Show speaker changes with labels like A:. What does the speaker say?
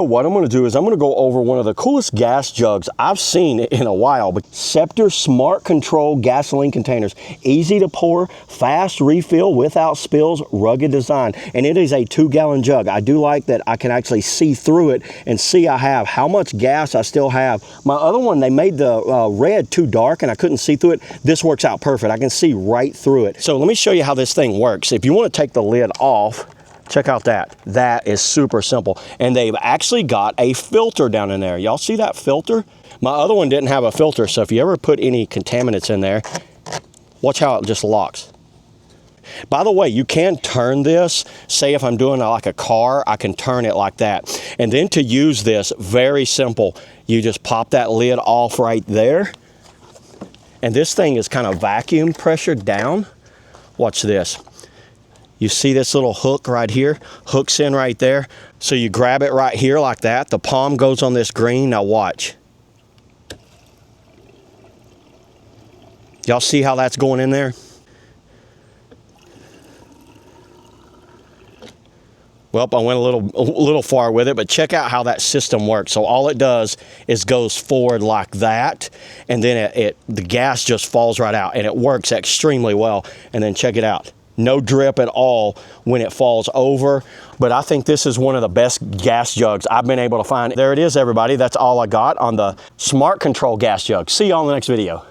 A: What I'm going to do is I'm going to go over one of the coolest gas jugs I've seen in a while, but Scepter Smart Control gasoline containers. Easy to pour, fast refill without spills, rugged design. And it is a 2-gallon jug. I do like that I can actually see through it and see I have how much gas I still have. My other one, they made the red too dark and I couldn't see through it. This works out perfect. I can see right through it. So let me show you how this thing works. If you want to take the lid off, check out that. That is super simple. And they've actually got a filter down in there. Y'all see that filter? My other one didn't have a filter, so if you ever put any contaminants in there, watch how it just locks. By the way, you can turn this. Say if I'm doing like a car, I can turn it like that. And then to use this, very simple. You just pop that lid off right there. And this thing is kind of vacuum pressured down. Watch this. You see this little hook right here? Hooks in right there. So you grab it right here like that. The palm goes on this green. Now watch. Y'all see how that's going in there? Well, I went a little far with it, but check out how that system works. So all it does is goes forward like that, and then the gas just falls right out, and it works extremely well. And then check it out. No drip at all when it falls over. But I think this is one of the best gas jugs I've been able to find. There it is, everybody. That's all I got on the Smart Control gas jug. See you on the next video.